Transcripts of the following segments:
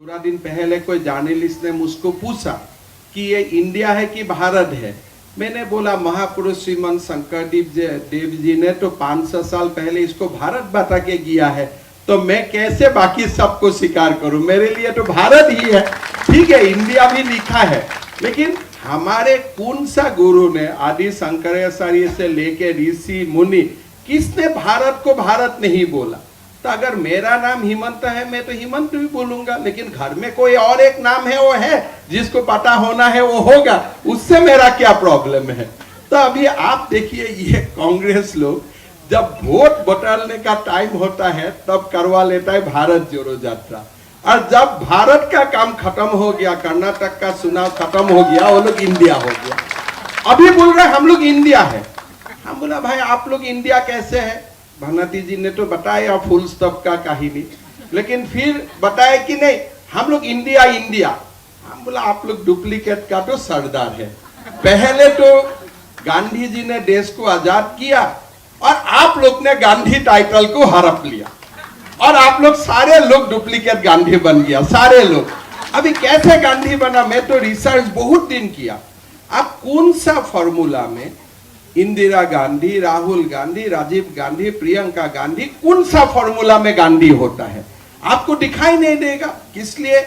थोड़ा दिन पहले कोई जर्नलिस्ट ने मुझको पूछा कि ये इंडिया है कि भारत है। मैंने बोला महापुरुष श्रीमंत शंकरदेव जी ने तो 500 साल पहले इसको भारत बता के गया है, तो मैं कैसे बाकी सबको स्वीकार करूं? मेरे लिए तो भारत ही है। ठीक है, इंडिया भी लिखा है, लेकिन हमारे कौन सा गुरु ने आदि शंकराचार्य से लेके ऋषि मुनि किसने भारत को भारत नहीं बोला? तो अगर मेरा नाम हिमंत है, मैं तो हिमंत भी बोलूंगा, लेकिन घर में कोई और एक नाम है, वो है जिसको पता होना है वो होगा, उससे मेरा क्या प्रॉब्लम है? तो अभी आप देखिए, ये कांग्रेस लोग जब वोट बटोरने का टाइम होता है तब करवा लेता है भारत जोड़ो यात्रा, और जब भारत का काम खत्म हो गया, कर्नाटक का चुनाव खत्म हो गया, वो लोग इंडिया हो गया। अभी बोल रहे हम लोग इंडिया है। हम बोला भाई आप लोग इंडिया कैसे है? भानती जी ने तो बताया फुल स्टॉप का कहानी, लेकिन फिर बताया कि नहीं हम लोग इंडिया इंडिया। हम बोला आप लोग डुप्लीकेट का तो सरदार है। पहले तो गांधी जी ने देश को आजाद किया और आप लोग ने गांधी टाइटल को हड़प लिया, और आप लोग सारे लोग डुप्लीकेट गांधी बन गया, सारे लोग। अभी कैसे गांधी बना? मैं तो रिसर्च बहुत दिन किया। आप कौन सा फॉर्मूला में इंदिरा गांधी, राहुल गांधी, राजीव गांधी, प्रियंका गांधी, कौन सा फॉर्मूला में गांधी होता है? आपको दिखाई नहीं देगा। इसलिए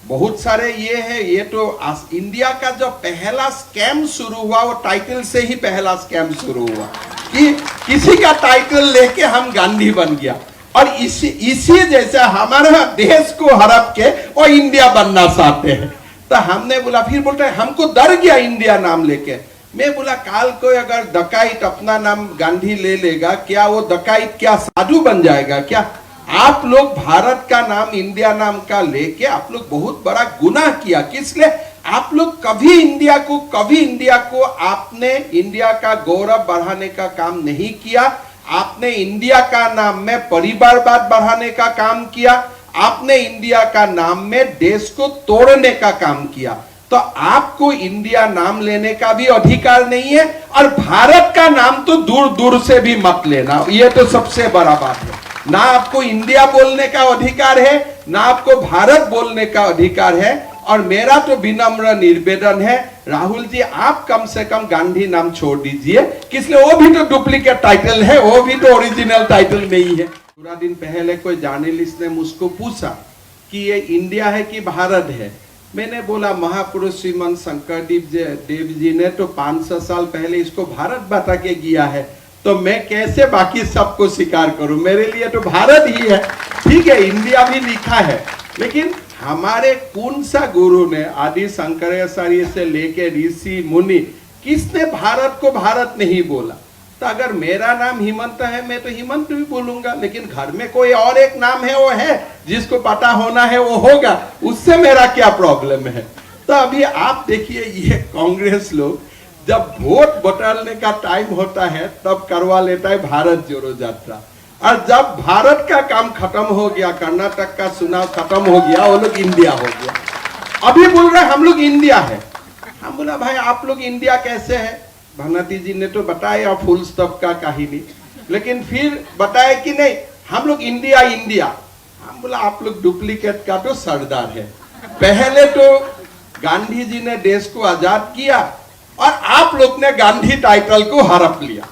बहुत सारे ये है, ये तो इंडिया का जो पहला स्कैम शुरू हुआ वो टाइटल से ही पहला स्कैम शुरू हुआ कि किसी का टाइटल लेके हम गांधी बन गया, और इसी जैसे हमारा देश को हड़प के वो इंडिया बनना चाहते हैं। तो हमने बोला, फिर बोलते हैं हमको डर गया इंडिया नाम लेके। मैं बोला काल को अगर डकाइत अपना नाम गांधी ले लेगा, क्या वो डकाइत क्या साधु बन जाएगा क्या? आप लोग भारत का नाम इंडिया नाम का लेके आप लोग बहुत बड़ा गुनाह किया। किसलिए? आप लोग कभी इंडिया को आपने इंडिया का गौरव बढ़ाने का काम नहीं किया। आपने इंडिया का नाम में परिवारवाद बढ़ाने का काम किया। आपने इंडिया का नाम में देश को तोड़ने का काम किया। तो आपको इंडिया नाम लेने का भी अधिकार नहीं है, और भारत का नाम तो दूर दूर से भी मत लेना। ये तो सबसे बड़ा बात है। ना आपको इंडिया बोलने का अधिकार है, ना आपको भारत बोलने का अधिकार है। और मेरा तो विनम्र निवेदन है, राहुल जी आप कम से कम गांधी नाम छोड़ दीजिए। किसलिए? वो भी तो डुप्लीकेट टाइटल है, वो भी तो ओरिजिनल टाइटल नहीं है। थोड़ा दिन पहले कोई जर्नलिस्ट ने मुझको पूछा कि ये इंडिया है कि भारत है। मैंने बोला महापुरुष श्रीमंत शंकरदेव जी ने तो 500 साल पहले इसको भारत बता के गया है, तो मैं कैसे बाकी सबको स्वीकार करूं? मेरे लिए तो भारत ही है। ठीक है, इंडिया भी लिखा है, लेकिन हमारे कौन सा गुरु ने आदि शंकराचार्य से लेके ऋषि मुनि किसने भारत को भारत नहीं बोला? तो अगर मेरा नाम हिमंत है, मैं तो हिमंत भी बोलूंगा, लेकिन घर में कोई और एक नाम है, वो है जिसको पता होना है वो होगा, उससे मेरा क्या प्रॉब्लम है? तो अभी आप देखिए, ये कांग्रेस लोग जब वोट बटोरने का टाइम होता है तब करवा लेता है भारत जोड़ो यात्रा, और जब भारत का काम खत्म हो गया, कर्नाटक का चुनाव खत्म हो गया, वो लोग इंडिया हो गया। अभी बोल रहे हम लोग इंडिया है। हम बोला भाई आप लोग इंडिया कैसे है? भानती जी ने तो बताया फुल स्टॉप का कहानी, लेकिन फिर बताया कि नहीं हम लोग इंडिया इंडिया। हम बोला आप लोग डुप्लीकेट का तो सरदार है। पहले तो गांधी जी ने देश को आजाद किया और आप लोग ने गांधी टाइटल को हड़प लिया।